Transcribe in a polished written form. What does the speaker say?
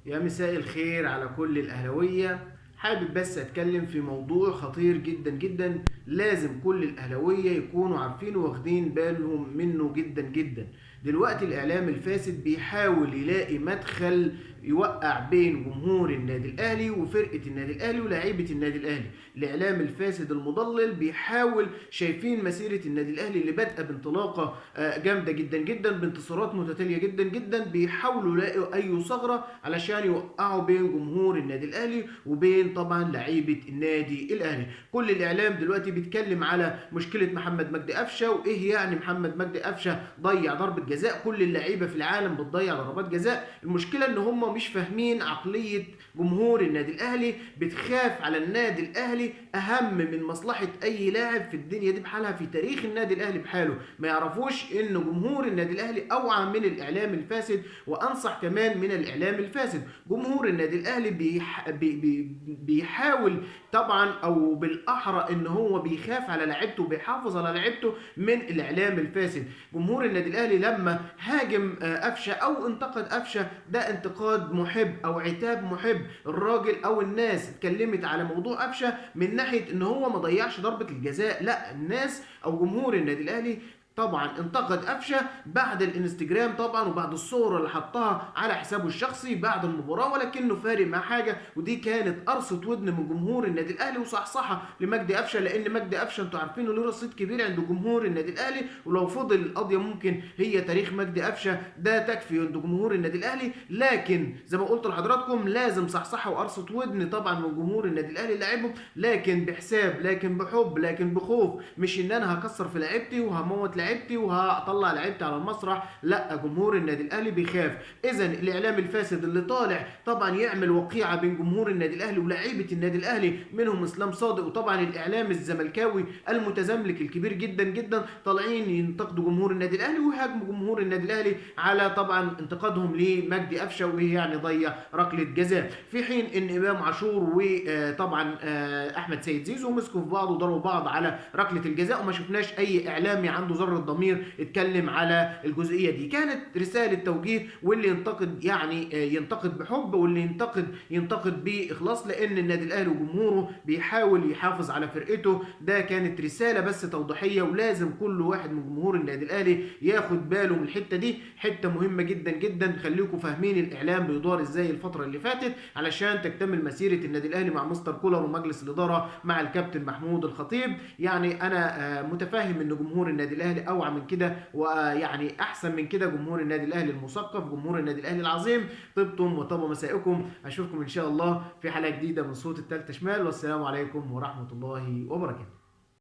يا مساء الخير على كل الأهلاوية. حابب بس أتكلم في موضوع خطير جدا جدا، لازم كل الأهلاوية يكونوا عارفين واخدين بالهم منه جدا جدا. دلوقتي الإعلام الفاسد بيحاول يلاقي مدخل يوقع بين جمهور النادي الأهلي وفرقة النادي الأهلي ولاعيبة النادي الأهلي. الإعلام الفاسد المضلل بيحاول، شايفين مسيرة النادي الأهلي اللي بادئة بانطلاقة جامدة جدا جدا بانتصارات متتالية جدا جدا، بيحاولوا يلاقوا أي ثغرة علشان يوقعوا بين جمهور النادي الاهلي وبين طبعا لعيبه النادي الاهلي. كل الاعلام دلوقتي بيتكلم على مشكله محمد مجدي قفشه، وايه يعني محمد مجدي قفشه ضيع ضربه جزاء، كل اللعيبه في العالم بتضيع ضربات جزاء. المشكله ان هم مش فاهمين عقليه جمهور النادي الاهلي، بتخاف على النادي الاهلي اهم من مصلحه اي لاعب في الدنيا دي بحالها، في تاريخ النادي الاهلي بحاله. ما يعرفوش ان جمهور النادي الاهلي اوعى من الاعلام الفاسد، وانصح كمان من الاعلام الفاسد. جمهور النادي الاهلي بيحاول طبعا، او بالاحرى ان هو بيخاف على لعيبته وبيحافظ على لعيبته من الاعلام الفاسد. جمهور النادي الاهلي لما هاجم قفشه او انتقد قفشه، ده انتقاد محب او عتاب محب. الراجل او الناس اتكلمت على موضوع قفشه من ناحيه ان هو ما ضيعش ضربه الجزاء، لا، الناس او جمهور النادي الاهلي طبعا انتقد قفشه بعد الانستجرام طبعا، وبعد الصور اللي حطها على حسابه الشخصي بعد المباراه، ولكنه فارق مع حاجه، ودي كانت قرصه ودن من جمهور النادي الاهلي وصحصحه لمجدي قفشه، لان مجدي قفشه انتوا عارفينه له رصيد كبير عند جمهور النادي الاهلي، ولو فضل القضيه ممكن هي تاريخ مجدي قفشه ده تكفي عند جمهور النادي الاهلي. لكن زي ما قلت لحضراتكم لازم صحصحه وقرصه ودن طبعا من جمهور النادي الاهلي لاعبهم، لكن بحساب، لكن بحب، لكن بخوف، مش ان انا هكسر في لعيبتي وهموت لعيبتي وهطلع لعيبتي على المسرح. لا، جمهور النادي الاهلي بيخاف. اذا الاعلام الفاسد اللي طالع طبعا يعمل وقيعه بين جمهور النادي الاهلي ولاعيبه النادي الاهلي، منهم اسلام صادق، وطبعا الاعلام الزملكاوي المتزملك الكبير جدا جدا، طالعين ينتقدوا جمهور النادي الاهلي ويهاجموا جمهور النادي الاهلي على طبعا انتقادهم لمجدي قفشه، وهي يعني ضيع ركله جزاء، في حين ان امام عاشور وطبعا احمد سيد زيزو مسكوا في بعض وضربوا بعض على ركله الجزاء، وما شفناش اي اعلامي عنده ذره ضمير اتكلم على الجزئيه دي. كانت رساله توجيه، واللي ينتقد يعني ينتقد بحب، واللي ينتقد باخلاص، لان النادي الاهلي وجمهوره بيحاول يحافظ على فرقته. ده كانت رساله بس توضيحيه، ولازم كل واحد من جمهور النادي الاهلي ياخد باله من الحته دي، حته مهمه جدا جدا. خليكم فاهمين الاعلام بيدار ازاي الفتره اللي فاتت علشان تكتمل مسيره النادي الاهلي مع مستر كولر ومجلس الاداره مع الكابتن محمود الخطيب. يعني انا متفاهم ان جمهور النادي الاهلي اوعى من كده، ويعني احسن من كده. جمهور النادي الاهلي المثقف، جمهور النادي الاهلي العظيم. طبتم وطاب مسائكم. اشوفكم ان شاء الله في حلقه جديده من صوت التالتة شمال، والسلام عليكم ورحمه الله وبركاته.